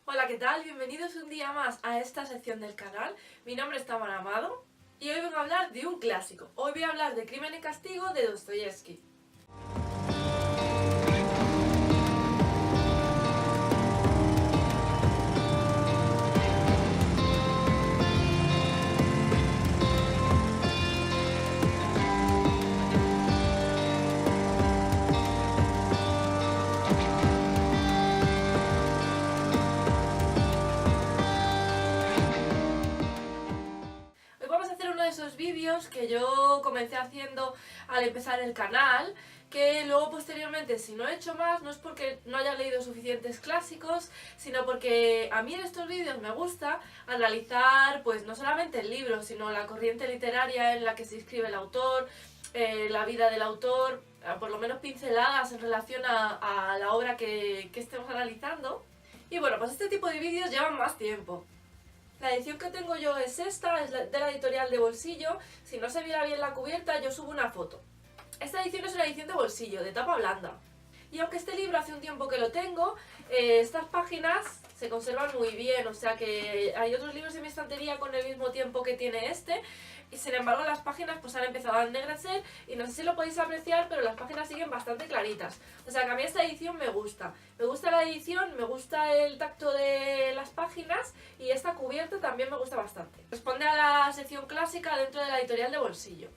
Hola, ¿qué tal? Bienvenidos un día más a esta sección del canal. Mi nombre es Tamara Amado y hoy vengo a hablar de un clásico. Hoy voy a hablar de Crimen y Castigo de Dostoyevsky. Hoy vamos a hacer uno de esos vídeos que yo comencé haciendo al empezar el canal, que luego posteriormente, si no he hecho más, no es porque no haya leído suficientes clásicos, sino porque a mí en estos vídeos me gusta analizar pues no solamente el libro, sino la corriente literaria en la que se inscribe el autor, la vida del autor, por lo menos pinceladas en relación a la obra que estemos analizando. Y bueno, pues este tipo de vídeos llevan más tiempo. La edición que tengo yo es esta, es de la editorial de bolsillo. Si no se viera bien la cubierta, yo subo una foto. Esta edición es una edición de bolsillo, de tapa blanda. Y aunque este libro hace un tiempo que lo tengo, estas páginas se conservan muy bien, o sea que hay otros libros en mi estantería con el mismo tiempo que tiene este, y sin embargo las páginas pues han empezado a ennegrecer y no sé si lo podéis apreciar, pero las páginas siguen bastante claritas. O sea que a mí esta edición me gusta. Me gusta la edición, me gusta el tacto de las páginas y esta cubierta también me gusta bastante. Responde a la sección clásica dentro de la editorial de bolsillo.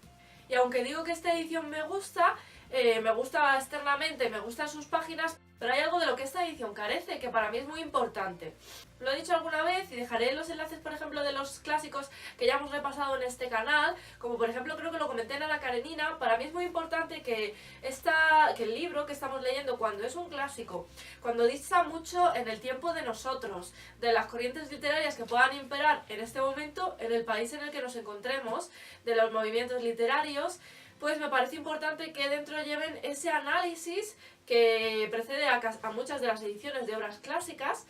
Y aunque digo que esta edición me gusta externamente, me gustan sus páginas, pero hay algo de lo que esta edición carece que para mí es muy importante. Lo he dicho alguna vez y dejaré los enlaces, por ejemplo, de los clásicos que ya hemos repasado en este canal, como por ejemplo creo que lo comenté en Ana Karenina. Para mí es muy importante que el libro que estamos leyendo, cuando es un clásico, cuando dista mucho en el tiempo de nosotros, de las corrientes literarias que puedan imperar en este momento en el país en el que nos encontremos, de los movimientos literarios, pues me parece importante que dentro lleven ese análisis que precede a muchas de las ediciones de obras clásicas,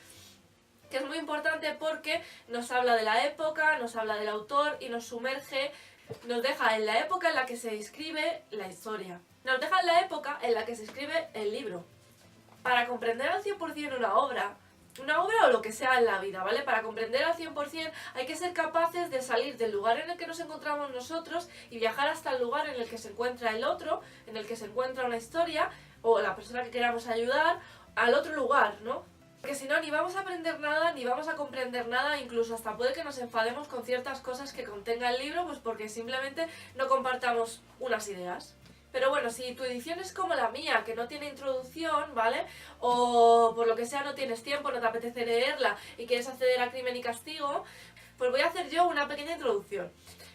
que es muy importante porque nos habla de la época, nos habla del autor y nos sumerge, nos deja en la época en la que se escribe la historia, nos deja en la época en la que se escribe el libro. Para comprender al 100% una obra o lo que sea en la vida, ¿vale? Para comprender al 100% hay que ser capaces de salir del lugar en el que nos encontramos nosotros y viajar hasta el lugar en el que se encuentra el otro, en el que se encuentra una historia o la persona que queramos ayudar, al otro lugar, ¿no? Porque si no, ni vamos a aprender nada, ni vamos a comprender nada, incluso hasta puede que nos enfademos con ciertas cosas que contenga el libro, pues porque simplemente no compartamos unas ideas. Pero bueno, si tu edición es como la mía, que no tiene introducción, ¿vale? O por lo que sea no tienes tiempo, no te apetece leerla y quieres acceder a Crimen y Castigo, pues voy a hacer yo una pequeña introducción.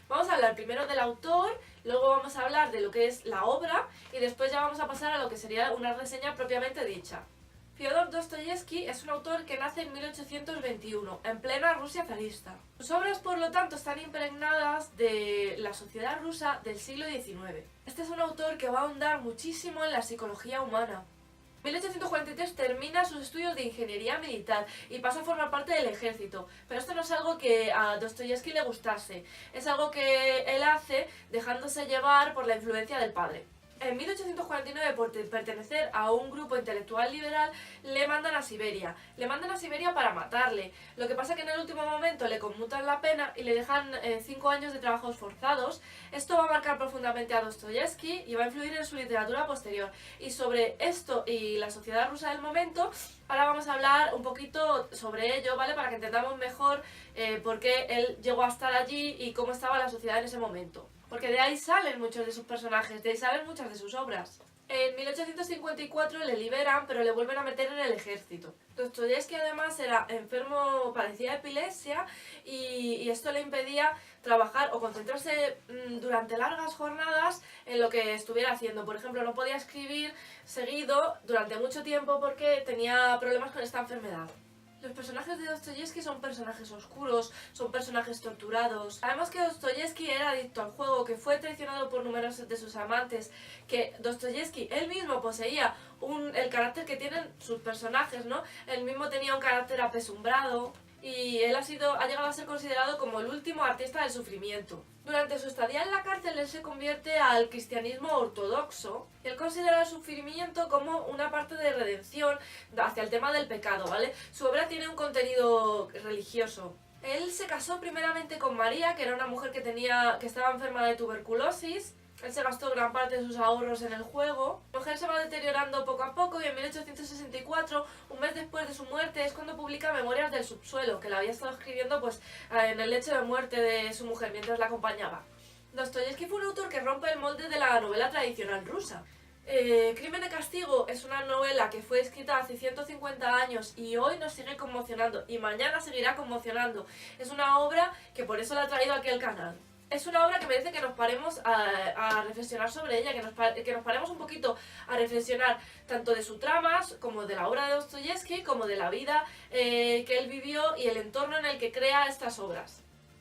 Vamos a hablar primero del autor, luego vamos a hablar de lo que es la obra y después ya vamos a pasar a lo que sería una reseña propiamente dicha. Fyodor Dostoyevsky es un autor que nace en 1821, en plena Rusia zarista. Sus obras, por lo tanto, están impregnadas de la sociedad rusa del siglo XIX. Este es un autor que va a ahondar muchísimo en la psicología humana. En 1843 termina sus estudios de ingeniería militar y pasa a formar parte del ejército, pero esto no es algo que a Dostoyevsky le gustase, es algo que él hace dejándose llevar por la influencia del padre. En 1849, por pertenecer a un grupo intelectual liberal, le mandan a Siberia. Le mandan a Siberia para matarle. Lo que pasa que en el último momento le conmutan la pena y le dejan 5 años de trabajos forzados. Esto va a marcar profundamente a Dostoyevsky y va a influir en su literatura posterior. Y sobre esto y la sociedad rusa del momento, ahora vamos a hablar un poquito sobre ello, ¿vale? Para que entendamos mejor por qué él llegó a estar allí y cómo estaba la sociedad en ese momento. Porque de ahí salen muchos de sus personajes, de ahí salen muchas de sus obras. En 1854 le liberan, pero le vuelven a meter en el ejército. Dostoyevsky además era enfermo, padecía epilepsia y esto le impedía trabajar o concentrarse durante largas jornadas en lo que estuviera haciendo. Por ejemplo, no podía escribir seguido durante mucho tiempo porque tenía problemas con esta enfermedad. Los personajes de Dostoyevsky son personajes oscuros, son personajes torturados. Sabemos que Dostoyevsky era adicto al juego, que fue traicionado por numerosos de sus amantes, que Dostoyevsky él mismo poseía el carácter que tienen sus personajes, ¿no? Él mismo tenía un carácter apesumbrado. y él ha llegado a ser considerado como el último artista del sufrimiento. Durante su estadía en la cárcel, él se convierte al cristianismo ortodoxo. Él considera el sufrimiento como una parte de redención hacia el tema del pecado, ¿vale? Su obra tiene un contenido religioso. Él se casó primeramente con María, que era una mujer que estaba enferma de tuberculosis. Él se gastó gran parte de sus ahorros en el juego. La mujer se va deteriorando poco a poco y en 1864, un mes después de su muerte, es cuando publica Memorias del subsuelo, que la había estado escribiendo pues, en el lecho de muerte de su mujer mientras la acompañaba. Dostoyevsky fue un autor que rompe el molde de la novela tradicional rusa. Crimen y Castigo es una novela que fue escrita hace 150 años y hoy nos sigue conmocionando y mañana seguirá conmocionando. Es una obra que por eso la he traído aquí al canal. Es una obra que merece que nos paremos a reflexionar sobre ella, que nos paremos un poquito a reflexionar tanto de su trama como de la obra de Dostoyevsky, como de la vida que él vivió y el entorno en el que crea estas obras.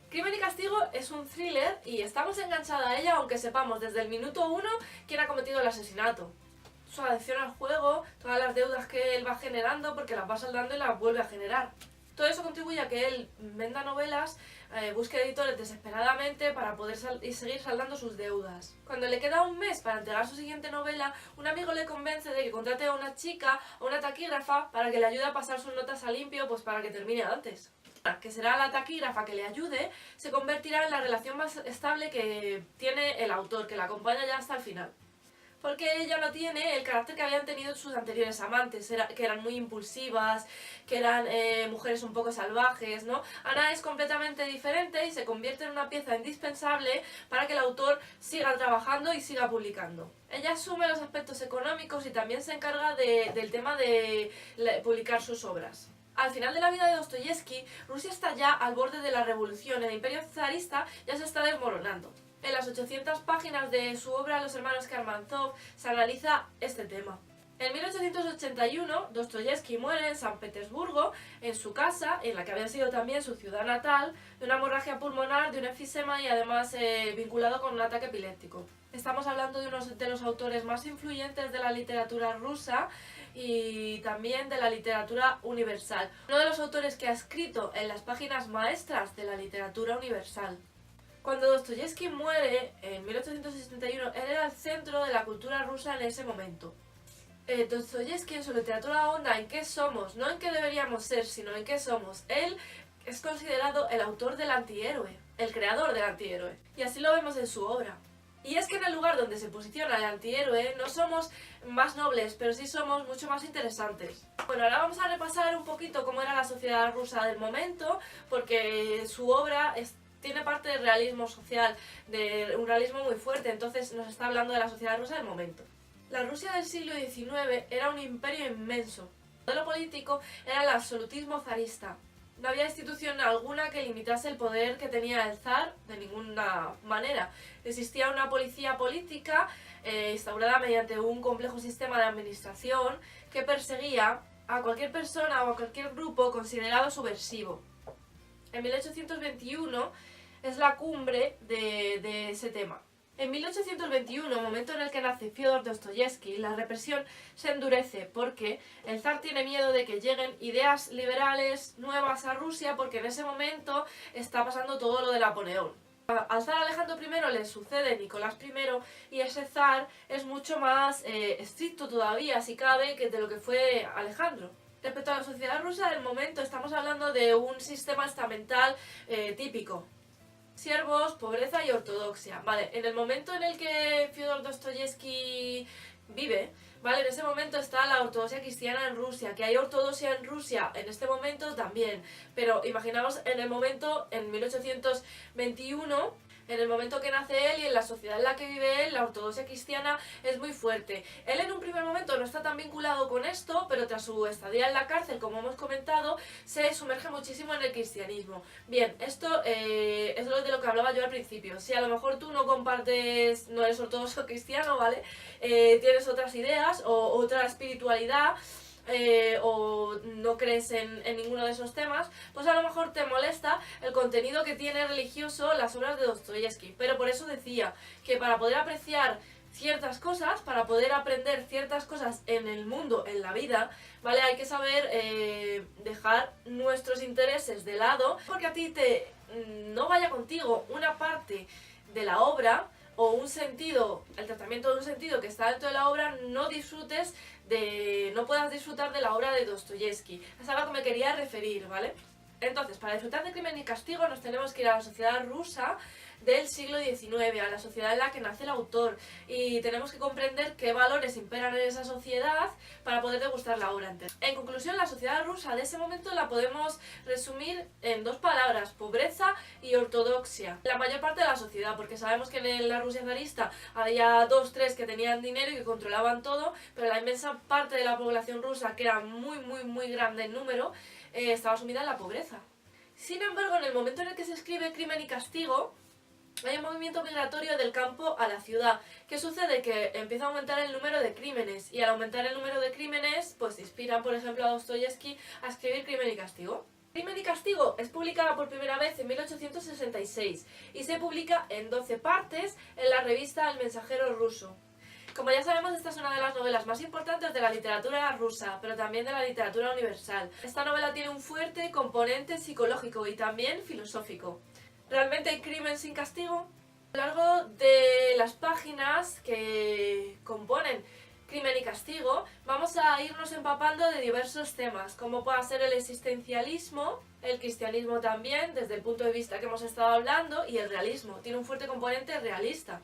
Crimen y Castigo es un thriller y estamos enganchados a ella aunque sepamos desde el minuto 1 quién ha cometido el asesinato. Su adicción al juego, todas las deudas que él va generando porque las va saldando y las vuelve a generar. Todo eso contribuye a que él venda novelas, busque editores desesperadamente para poder seguir saldando sus deudas. Cuando le queda un mes para entregar su siguiente novela, un amigo le convence de que contrate a una chica o una taquígrafa para que le ayude a pasar sus notas a limpio, pues para que termine antes. Que será la taquígrafa que le ayude, se convertirá en la relación más estable que tiene el autor, que la acompaña ya hasta el final. Porque ella no tiene el carácter que habían tenido sus anteriores amantes, que eran muy impulsivas, que eran mujeres un poco salvajes, ¿no? Ana es completamente diferente y se convierte en una pieza indispensable para que el autor siga trabajando y siga publicando. Ella asume los aspectos económicos y también se encarga del tema de publicar sus obras. Al final de la vida de Dostoyevsky, Rusia está ya al borde de la revolución, el imperio zarista ya se está desmoronando. En las 800 páginas de su obra Los hermanos Karamazov se analiza este tema. En 1881, Dostoyevsky muere en San Petersburgo, en su casa, en la que había sido también su ciudad natal, de una hemorragia pulmonar, de un enfisema y además vinculado con un ataque epiléptico. Estamos hablando de uno de los autores más influyentes de la literatura rusa y también de la literatura universal. Uno de los autores que ha escrito en las páginas maestras de la literatura universal. Cuando Dostoyevsky muere en 1861, él era el centro de la cultura rusa en ese momento. Dostoyevsky en su literatura honda en qué somos, no en qué deberíamos ser, sino en qué somos. Él es considerado el autor del antihéroe, el creador del antihéroe. Y así lo vemos en su obra. Y es que en el lugar donde se posiciona el antihéroe no somos más nobles, pero sí somos mucho más interesantes. Bueno, ahora vamos a repasar un poquito cómo era la sociedad rusa del momento, porque su obra tiene parte de realismo social, de un realismo muy fuerte, entonces nos está hablando de la sociedad rusa del momento. La Rusia del siglo XIX era un imperio inmenso. El modelo político era el absolutismo zarista. No había institución alguna que limitase el poder que tenía el zar de ninguna manera. Existía una policía política instaurada mediante un complejo sistema de administración que perseguía a cualquier persona o a cualquier grupo considerado subversivo. En 1821 es la cumbre de ese tema. En 1821, momento en el que nace Fyodor Dostoyevsky, la represión se endurece porque el zar tiene miedo de que lleguen ideas liberales nuevas a Rusia porque en ese momento está pasando todo lo de Napoleón. Al zar Alejandro I le sucede Nicolás I y ese zar es mucho más estricto todavía, si cabe, que de lo que fue Alejandro. Respecto a la sociedad rusa del momento, estamos hablando de un sistema estamental típico. Siervos, pobreza y ortodoxia. Vale, en el momento en el que Fyodor Dostoyevsky vive, ¿vale? En ese momento está la ortodoxia cristiana en Rusia, que hay ortodoxia en Rusia en este momento también, pero imaginaos en el momento, en 1821, en el momento que nace él y en la sociedad en la que vive él, la ortodoxia cristiana es muy fuerte. Él en un primer momento no está tan vinculado con esto, pero tras su estadía en la cárcel, como hemos comentado, se sumerge muchísimo en el cristianismo. Bien, esto es de lo que hablaba yo al principio. Si a lo mejor tú no compartes, no eres ortodoxo cristiano, ¿vale? Tienes otras ideas o otra espiritualidad, o no crees en ninguno de esos temas, pues a lo mejor te molesta el contenido que tiene religioso las obras de Dostoyevsky. Pero por eso decía que para poder apreciar ciertas cosas, para poder aprender ciertas cosas en el mundo, en la vida, ¿vale? Hay que saber dejar nuestros intereses de lado, porque a ti no vaya contigo una parte de la obra o un sentido, el tratamiento de un sentido que está dentro de la obra, no puedas disfrutar de la obra de Dostoyevsky. Es a lo que me quería referir, ¿vale? Entonces, para disfrutar de Crimen y Castigo nos tenemos que ir a la sociedad rusa del siglo XIX, a la sociedad en la que nace el autor, y tenemos que comprender qué valores imperan en esa sociedad para poder degustar la obra entera. En conclusión, la sociedad rusa de ese momento la podemos resumir en 2 palabras: pobreza y ortodoxia. La mayor parte de la sociedad, porque sabemos que en la Rusia zarista había 2, 3 que tenían dinero y que controlaban todo, pero la inmensa parte de la población rusa, que era muy grande en número, estaba sumida en la pobreza. Sin embargo, en el momento en el que se escribe Crimen y Castigo, hay un movimiento migratorio del campo a la ciudad. ¿Qué sucede? Que empieza a aumentar el número de crímenes, y al aumentar el número de crímenes, pues inspiran, por ejemplo, a Dostoyevsky a escribir Crimen y Castigo. Crimen y Castigo es publicada por primera vez en 1866 y se publica en 12 partes en la revista El Mensajero Ruso. Como ya sabemos, esta es una de las novelas más importantes de la literatura rusa, pero también de la literatura universal. Esta novela tiene un fuerte componente psicológico y también filosófico. ¿Realmente hay crimen sin castigo? A lo largo de las páginas que componen Crimen y Castigo, vamos a irnos empapando de diversos temas, como pueda ser el existencialismo, el cristianismo también, desde el punto de vista que hemos estado hablando, y el realismo. Tiene un fuerte componente realista.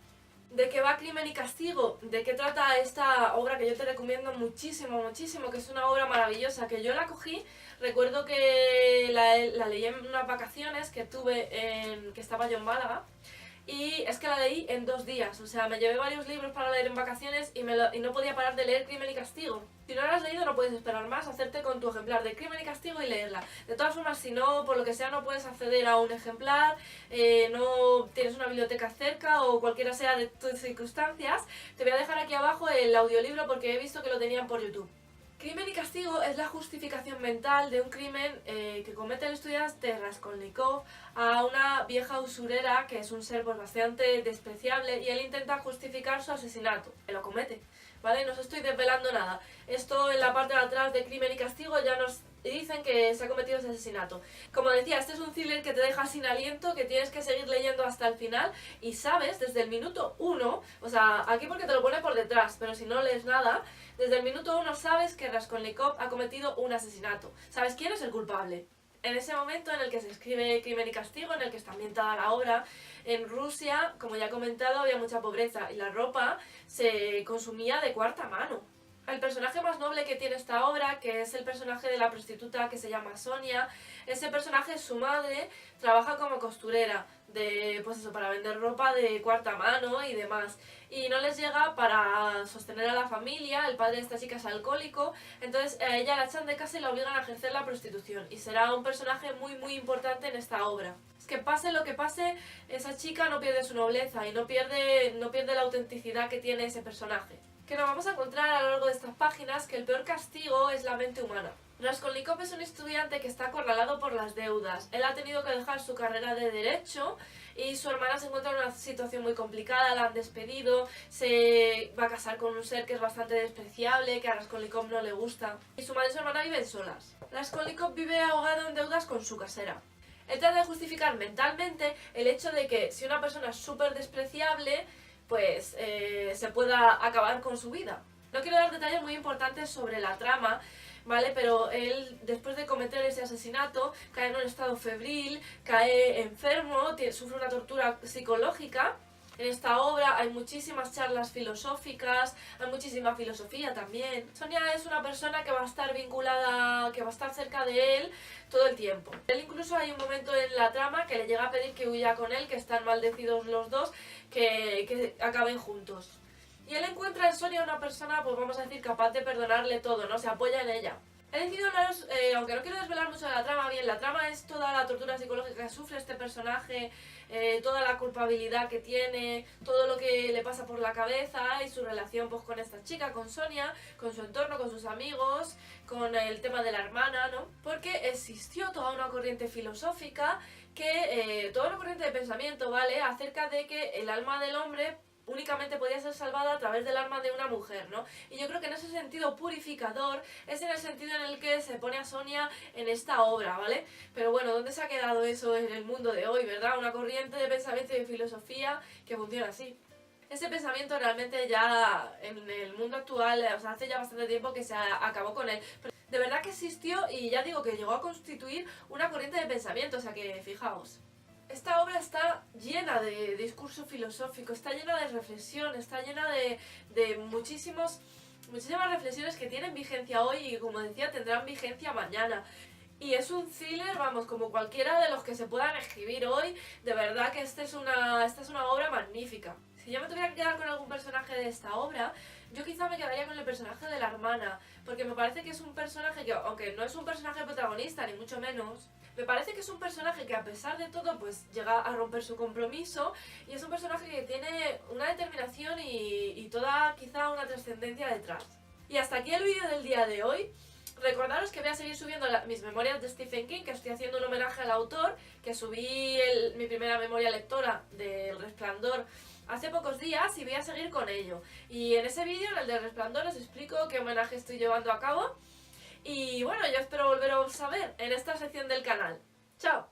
¿De qué va Crimen y Castigo? ¿De qué trata esta obra que yo te recomiendo muchísimo, que es una obra maravillosa, que yo la cogí? Recuerdo que la leí en unas vacaciones que tuve que estaba yo en Málaga, y es que la leí en 2 días. O sea, me llevé varios libros para leer en vacaciones y no podía parar de leer Crimen y Castigo. Si no la has leído, no puedes esperar más, hacerte con tu ejemplar de Crimen y Castigo y leerla. De todas formas, si no, por lo que sea, no puedes acceder a un ejemplar, no tienes una biblioteca cerca o cualquiera sea de tus circunstancias, te voy a dejar aquí abajo el audiolibro porque he visto que lo tenían por YouTube. Crimen y Castigo es la justificación mental de un crimen que comete el estudiante Raskolnikov a una vieja usurera que es un ser pues, bastante despreciable, y él intenta justificar su asesinato. Él lo comete, ¿vale? No os estoy desvelando nada. Esto en la parte de atrás de Crimen y Castigo ya nos dicen que se ha cometido ese asesinato. Como decía, este es un thriller que te deja sin aliento, que tienes que seguir leyendo hasta el final, y sabes desde el minuto 1, o sea, aquí porque te lo pone por detrás, pero si no lees nada, desde el minuto 1 sabes que Raskolnikov ha cometido un asesinato. Sabes quién es el culpable. En ese momento en el que se escribe Crimen y Castigo, en el que está ambientada la obra, en Rusia, como ya he comentado, había mucha pobreza y la ropa se consumía de cuarta mano. El personaje más noble que tiene esta obra, que es el personaje de la prostituta que se llama Sonia, ese personaje, su madre, trabaja como costurera, pues eso, para vender ropa de cuarta mano y demás. Y no les llega para sostener a la familia, el padre de esta chica es alcohólico, entonces a ella la echan de casa y la obligan a ejercer la prostitución. Y será un personaje muy importante en esta obra. Es que pase lo que pase, esa chica no pierde su nobleza y no pierde la autenticidad que tiene ese personaje. Que nos vamos a encontrar a lo largo de estas páginas que el peor castigo es la mente humana. Raskolnikov es un estudiante que está acorralado por las deudas. Él ha tenido que dejar su carrera de Derecho y su hermana se encuentra en una situación muy complicada, la han despedido, se va a casar con un ser que es bastante despreciable, que a Raskolnikov no le gusta, y su madre y su hermana viven solas. Raskolnikov vive ahogado en deudas con su casera. Él trata de justificar mentalmente el hecho de que si una persona es súper despreciable, pues se pueda acabar con su vida. No quiero dar detalles muy importantes sobre la trama, ¿vale? Pero él, después de cometer ese asesinato, cae en un estado febril, cae enfermo, sufre una tortura psicológica. En esta obra hay muchísimas charlas filosóficas, hay muchísima filosofía también. Sonia es una persona que va a estar vinculada, que va a estar cerca de él todo el tiempo. Él incluso hay un momento en la trama que le llega a pedir que huya con él, que están maldecidos los dos, que acaben juntos. Y él encuentra en Sonia una persona, pues vamos a decir, capaz de perdonarle todo, ¿no? Se apoya en ella. He decidido hablaros, aunque no quiero desvelar mucho de la trama, bien, la trama es toda la tortura psicológica que sufre este personaje, toda la culpabilidad que tiene, todo lo que le pasa por la cabeza y su relación pues con esta chica, con Sonia, con su entorno, con sus amigos, con el tema de la hermana, ¿no? Porque existió toda una corriente filosófica, toda una corriente de pensamiento, ¿vale? Acerca de que el alma del hombre únicamente podía ser salvada a través del arma de una mujer, ¿no? Y yo creo que en ese sentido purificador es en el sentido en el que se pone a Sonia en esta obra, ¿vale? Pero bueno, ¿dónde se ha quedado eso en el mundo de hoy, verdad? Una corriente de pensamiento y de filosofía que funciona así. Ese pensamiento realmente ya en el mundo actual, o sea, hace ya bastante tiempo que se acabó con él. Pero de verdad que existió y ya digo que llegó a constituir una corriente de pensamiento, o sea que fijaos. Esta obra está llena de discurso filosófico, está llena de reflexión, está llena de muchísimas reflexiones que tienen vigencia hoy y, como decía, tendrán vigencia mañana. Y es un thriller, vamos, como cualquiera de los que se puedan escribir hoy. De verdad que esta es una obra magnífica. Si yo me tuviera que quedar con algún personaje de esta obra, yo quizá me quedaría con el personaje de la hermana, porque me parece que es un personaje que, aunque no es un personaje protagonista, ni mucho menos, me parece que es un personaje que a pesar de todo, pues llega a romper su compromiso, y es un personaje que tiene una determinación y toda quizá una trascendencia detrás. Y hasta aquí el vídeo del día de hoy. Recordaros que voy a seguir subiendo mis memorias de Stephen King, que estoy haciendo un homenaje al autor, que subí mi primera memoria lectora del Resplandor hace pocos días y voy a seguir con ello. Y en ese vídeo, en el del Resplandor, os explico qué homenaje estoy llevando a cabo. Y bueno, yo espero volveros a ver en esta sección del canal. ¡Chao!